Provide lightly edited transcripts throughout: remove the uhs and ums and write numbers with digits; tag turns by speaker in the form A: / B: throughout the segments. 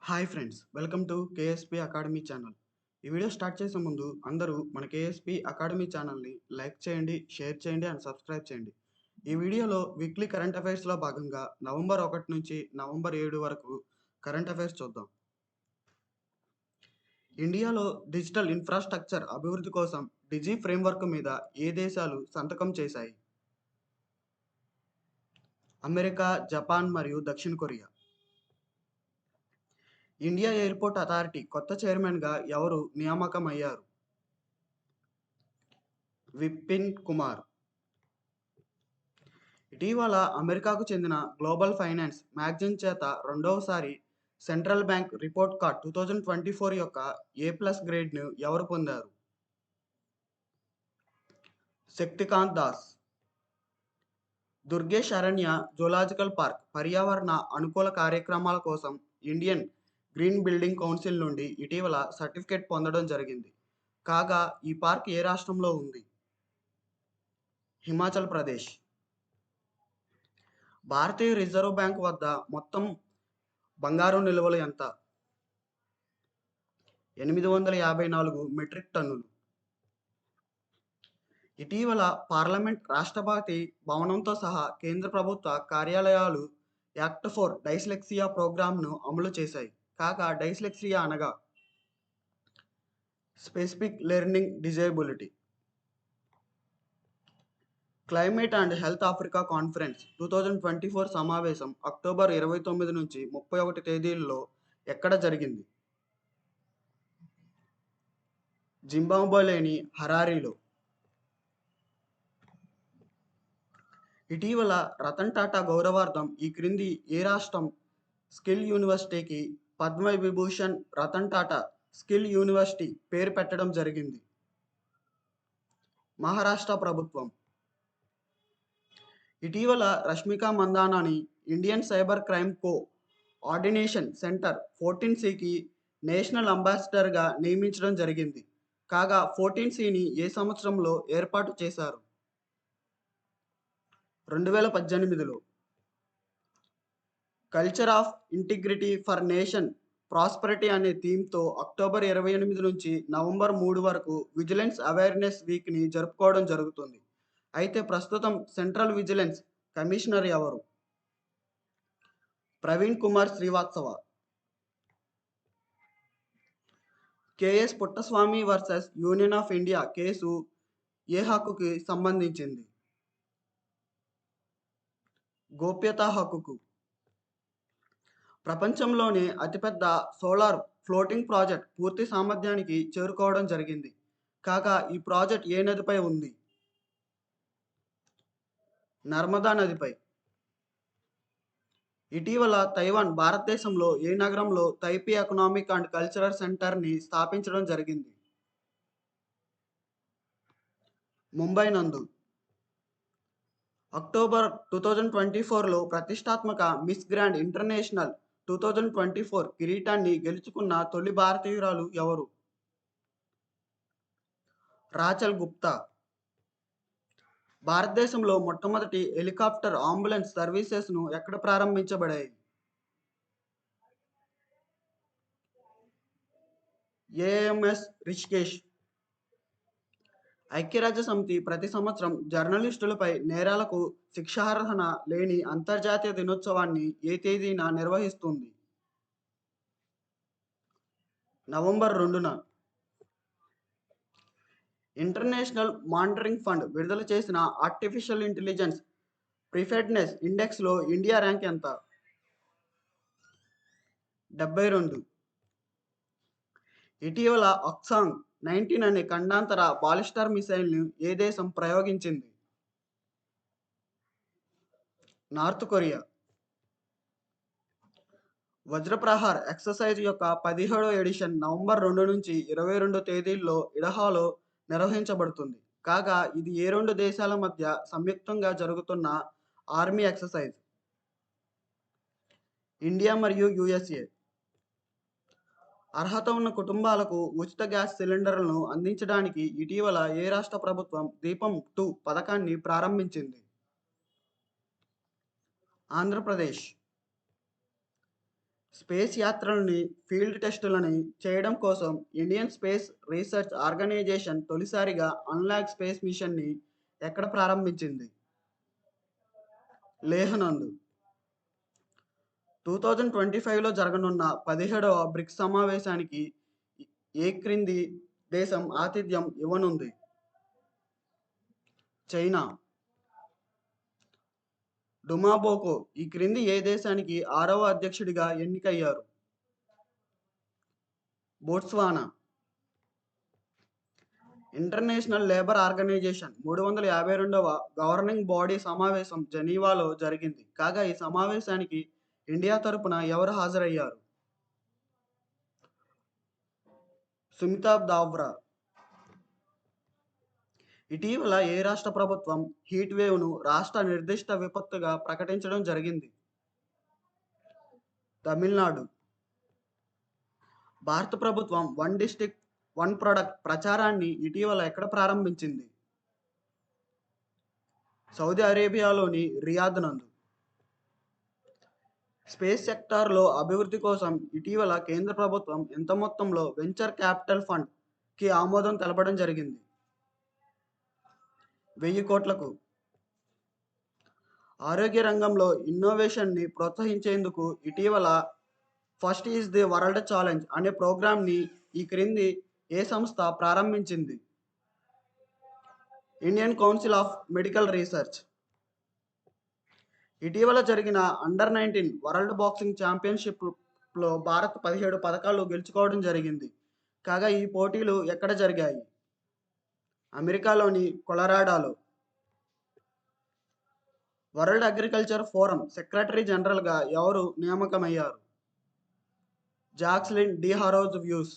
A: Hi friends, welcome to KSP academy channel. ఈ video start చేసే ముందు అందరూ మన కేఎస్పి అకాడమీ ఛానల్ని లైక్ చేయండి, షేర్ చేయండి అండ్ సబ్స్క్రైబ్ చేయండి. ఈ వీడియోలో వీక్లీ కరెంట్ అఫైర్స్లో భాగంగా నవంబర్ 1 నుంచి నవంబర్ 7 వరకు కరెంట్ అఫైర్స్ చూద్దాం. ఇండియాలో డిజిటల్ ఇన్ఫ్రాస్ట్రక్చర్ అభివృద్ధి కోసం డిజి ఫ్రేమ్వర్క్ మీద ఏ దేశాలు సంతకం చేశాయి? అమెరికా, జపాన్ మరియు దక్షిణ కొరియా. ఇండియా ఎయిర్పోర్ట్ అథారిటీ కొత్త చైర్మన్గా ఎవరు నియామకమయ్యారు? విపిన్ కుమార్. ఇటీవల అమెరికాకు చెందిన గ్లోబల్ ఫైనాన్స్ మ్యాగజైన్ చేత రెండవసారి సెంట్రల్ బ్యాంక్ రిపోర్ట్ కార్డ్ 2024 యొక్క A+ గ్రేడ్ను ఎవరు పొందారు? శక్తికాంత్ దాస్. దుర్గేష్ అరణ్య జూలాజికల్ పార్క్ పర్యావరణ అనుకూల కార్యక్రమాల కోసం ఇండియన్ గ్రీన్ బిల్డింగ్ కౌన్సిల్ నుండి ఇటీవల సర్టిఫికేట్ పొందడం జరిగింది. కాగా ఈ పార్క్ ఏ రాష్ట్రంలో ఉంది? హిమాచల్ ప్రదేశ్. భారతీయ రిజర్వ్ బ్యాంక్ వద్ద మొత్తం బంగారం నిల్వలు ఎంత? 854 మెట్రిక్ టన్నులు. ఇటీవల పార్లమెంట్ రాష్ట్రపతి భవనంతో సహా కేంద్ర ప్రభుత్వ కార్యాలయాలు యాక్ట్ 4 డైస్లెక్సియా ప్రోగ్రామ్ను అమలు చేశాయి. కాగా డైస్లెక్సియా అనగా specific learning disability. Climate and health Africa conference 2024 సమావేశం అక్టోబర్ 29 నుంచి 31 తేదీల్లో ఎక్కడ జరిగింది? జింబాబ్వేలోని హరారీలో. ఇటీవల రతన్ టాటా గౌరవార్థం ఈ క్రింది ఏ రాష్ట్రం స్కిల్ యూనివర్సిటీకి పద్మవిభూషణ్ రతన్ టాటా స్కిల్ యూనివర్సిటీ పేరు పెట్టడం జరిగింది? మహారాష్ట్ర ప్రభుత్వం. ఇటీవల రష్మిక మందానాని Indian cyber crime coordination centre 14Cకి నేషనల్ అంబాసిడర్గా నియమించడం జరిగింది. కాగా 14Cని ఏ సంవత్సరంలో ఏర్పాటు చేశారు? 2018లో. Culture of integrity for nation prosperity అనే థీమ్తో అక్టోబర్ 28 నుంచి నవంబర్ 3 వరకు విజిలెన్స్ అవేర్నెస్ వీక్ని జరుపుకోవడం జరుగుతుంది. అయితే ప్రస్తుతం సెంట్రల్ విజిలెన్స్ కమిషనర్ ఎవరు? Praveen Kumar Srivastava. KS Puttaswamy versus Union of India case ఏ హక్కుకి సంబంధించింది? గోప్యతా హక్కుకు. ప్రపంచంలోనే అతిపెద్ద సోలార్ ఫ్లోటింగ్ ప్రాజెక్ట్ పూర్తి సామర్థ్యానికి చేరుకోవడం జరిగింది. కాగా ఈ ప్రాజెక్ట్ ఏ నదిపై ఉంది? నర్మదా నదిపై. ఇటీవల తైవాన్ భారతదేశంలో ఏ నగరంలో తైపీ ఎకనామిక్ అండ్ కల్చరల్ సెంటర్ని స్థాపించడం జరిగింది? ముంబై నందు. అక్టోబర్ 2024లో ప్రతిష్టాత్మక మిస్ గ్రాండ్ ఇంటర్నేషనల్ 2024 కిరీటాన్ని గెలుచుకున్న తొలి భారతీయురాలు ఎవరు? రాచల్ గుప్తా. భారతదేశంలో మొట్టమొదటి హెలికాప్టర్ అంబులెన్స్ సర్వీసెస్ను ఎక్కడ ప్రారంభించబడాయి? ఏఎంఎస్ రిషికేష్. ఐక్యరాజ్యసమితి ప్రతి సంవత్సరం జర్నలిస్టులపై నేరాలకు శిక్షార్హత లేని అంతర్జాతీయ దినోత్సవాన్ని ఏ తేదీన నిర్వహిస్తుంది? నవంబర్ 2న. ఇంటర్నేషనల్ మానిటరింగ్ ఫండ్ విడుదల చేసిన ఆర్టిఫిషియల్ ఇంటెలిజెన్స్ ప్రిపేర్డ్నెస్ ఇండెక్స్లో ఇండియా ర్యాంక్ ఎంత? 72. ఇటీవల అక్సాంగ్ 19 అనే ఖండాంతర బాలిస్టర్ మిసైల్ను ఏ దేశం ప్రయోగించింది? North Korea. వజ్రప్రహార్ ఎక్సర్సైజ్ యొక్క 17వ ఎడిషన్ నవంబర్ 2 నుంచి 22 తేదీల్లో ఇడహాలో నిర్వహించబడుతుంది. కాగా ఇది ఏ రెండు దేశాల మధ్య సంయుక్తంగా జరుగుతున్న ఆర్మీ ఎక్సర్సైజ్? ఇండియా మరియు యుఎస్ఏ. అర్హత ఉన్న కుటుంబాలకు ఉచిత గ్యాస్ సిలిండర్లను అందించడానికి ఇటీవల ఏ రాష్ట్ర ప్రభుత్వం దీపం 2 పథకాన్ని ప్రారంభించింది? ఆంధ్రప్రదేశ్. స్పేస్ యాత్రలని, ఫీల్డ్ టెస్టులని చేయడం కోసం ఇండియన్ స్పేస్ రీసెర్చ్ ఆర్గనైజేషన్ తొలిసారిగా అన్లాక్ స్పేస్ మిషన్ని ఎక్కడ ప్రారంభించింది? లేహ్ నందు. 2025లో జరగనున్న 17వ బ్రిక్స్ సమావేశానికి ఏ క్రింది దేశం ఆతిథ్యం ఇవ్వనుంది? చైనా. డుమాబోకో ఈ క్రింది ఏ దేశానికి 6వ అధ్యక్షుడిగా ఎన్నికయ్యారు? బోట్స్వానా. ఇంటర్నేషనల్ లేబర్ ఆర్గనైజేషన్ 352వ గవర్నింగ్ బాడీ సమావేశం జెనీవాలో జరిగింది. కాగా ఈ సమావేశానికి ఇండియా తరపున ఎవరు హాజరయ్యారు? సుమితా దావ్రా. ఇటీవల ఏ రాష్ట్ర ప్రభుత్వం హీట్ వేవ్ను రాష్ట్ర నిర్దిష్ట విపత్తుగా ప్రకటించడం జరిగింది? తమిళనాడు. భారత ప్రభుత్వం వన్ డిస్టిక్ వన్ ప్రొడక్ట్ ప్రచారాన్ని ఇటీవల ఎక్కడ ప్రారంభించింది? సౌదీ అరేబియాలోని రియాద్ నందు. స్పేస్ సెక్టార్లో అభివృద్ధి కోసం ఇటీవల కేంద్ర ప్రభుత్వం ఎంత మొత్తంలో వెంచర్ క్యాపిటల్ ఫండ్ కి ఆమోదం తెలపడం జరిగింది? 1000 కోట్లకు. ఆరోగ్య రంగంలో ఇన్నోవేషన్ని ప్రోత్సహించేందుకు ఇటీవల first is the world challenge అనే ప్రోగ్రాంని ఈ క్రింది ఏ సంస్థ ప్రారంభించింది? Indian council of medical research. ఇటీవల జరిగిన అండర్-19 వరల్డ్ బాక్సింగ్ ఛాంపియన్షిప్లో భారత్ 17 పథకాలు గెలుచుకోవడం జరిగింది. కాగా ఈ పోటీలు ఎక్కడ జరిగాయి? అమెరికాలోని కొలరాడోలో. వరల్డ్ అగ్రికల్చర్ ఫోరం సెక్రటరీ జనరల్గా ఎవరు నియామకమయ్యారు? జాక్లిన్ డి హారోజ్ వ్యూస్.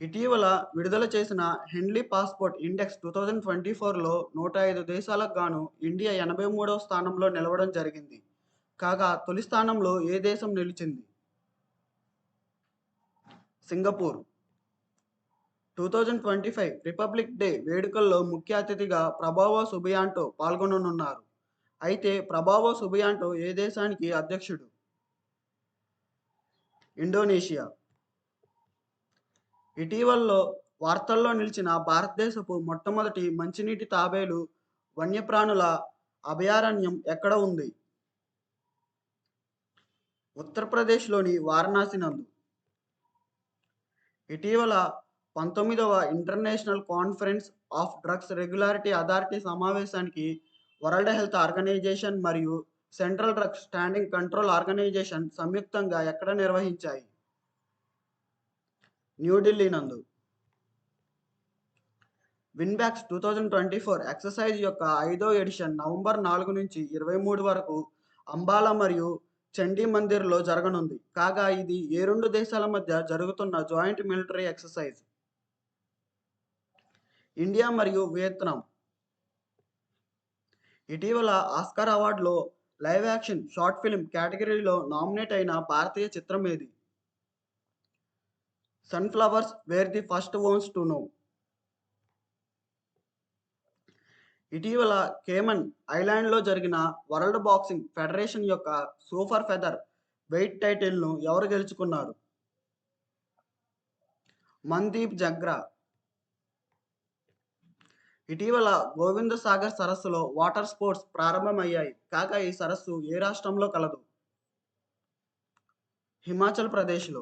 A: ఇటీవల విడుదల చేసిన హెన్లీ పాస్పోర్ట్ ఇండెక్స్ 2024లో 105 దేశాలకు గాను ఇండియా 83వ స్థానంలో నిలవడం జరిగింది. కాగా తొలి స్థానంలో ఏ దేశం నిలిచింది? సింగపూర్. 2025 రిపబ్లిక్ డే వేడుకల్లో ముఖ్య అతిథిగా ప్రభావో సుబియాంటో పాల్గొననున్నారు. అయితే ప్రభావో సుబియాంటో ఏ దేశానికి అధ్యక్షుడు? ఇండోనేషియా. ఇటీవలలో వార్తల్లో నిలిచిన భారతదేశపు మొట్టమొదటి మంచినీటి తాబేలు వన్యప్రాణుల అభయారణ్యం ఎక్కడ ఉంది? ఉత్తరప్రదేశ్లోని వారణాసి నందు. ఇటీవల 19వ international conference of drugs regularity authority సమావేశానికి వరల్డ్ హెల్త్ ఆర్గనైజేషన్ మరియు central drugs standing control organisation సంయుక్తంగా ఎక్కడ నిర్వహించాయి? న్యూఢిల్లీ నందు. విన్బ్యాక్స్ 2024 ఎక్సర్సైజ్ యొక్క 5వ ఎడిషన్ నవంబర్ 4 నుంచి 23 వరకు అంబాలా మరియు చండీ మందిర్లో జరగనుంది. కాగా ఇది ఏ రెండు దేశాల మధ్య జరుగుతున్న జాయింట్ మిలిటరీ ఎక్సర్సైజ్? ఇండియా మరియు వియత్నాం. ఇటీవల ఆస్కార్ అవార్డులో లైవ్ యాక్షన్ షార్ట్ ఫిల్మ్ కేటగిరీలో నామినేట్ అయిన భారతీయ చిత్రం ఏది? Sunflowers were the first ones to know. ఇటీవల కేమన్ ఐలాండ్లో జరిగిన వరల్డ్ బాక్సింగ్ ఫెడరేషన్ యొక్క సూపర్ ఫెదర్ వెయిట్ టైటిల్ను ఎవరు గెలుచుకున్నారు? మన్దీప్ జగ్రా. ఇటీవల గోవింద సాగర్ సరస్సులో వాటర్ స్పోర్ట్స్ ప్రారంభమయ్యాయి. కాగా ఈ సరస్సు ఏ రాష్ట్రంలో కలదు? హిమాచల్ ప్రదేశ్లో.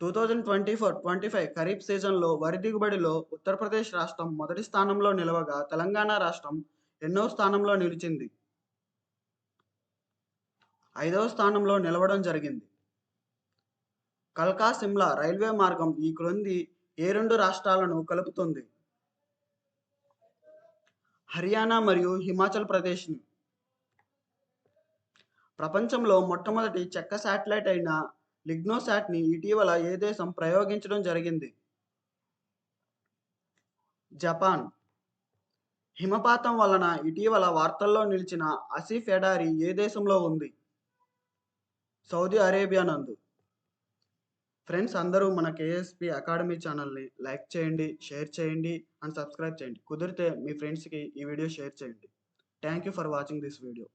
A: 2024-25 ఖరీఫ్ సీజన్లో వరి దిగుబడిలో ఉత్తరప్రదేశ్ రాష్ట్రం మొదటి స్థానంలో నిలవగా తెలంగాణ రాష్ట్రం ఎన్నో స్థానంలో నిలిచింది? 5వ స్థానంలో నిలవడం జరిగింది. కల్కా సిమ్లా రైల్వే మార్గం ఈ క్రింది ఏ రెండు రాష్ట్రాలను కలుపుతుంది? హర్యానా మరియు హిమాచల్ ప్రదేశ్ని. ప్రపంచంలో మొట్టమొదటి చెక్క శాటిలైట్ అయిన లిగ్నోసాట్ని ఇటీవల ఏ దేశం ప్రయోగించడం జరిగింది? జపాన్. హిమపాతం వలన ఇటీవల వార్తల్లో నిలిచిన ఆసిఫ్ ఎడారి ఏ దేశంలో ఉంది? సౌదీ అరేబియా నందు. ఫ్రెండ్స్ అందరూ మన కేఎస్పి అకాడమీ ఛానల్ని లైక్ చేయండి, షేర్ చేయండి అండ్ సబ్స్క్రైబ్ చేయండి. కుదిరితే మీ ఫ్రెండ్స్కి ఈ వీడియో షేర్ చేయండి. Thank you for watching this video.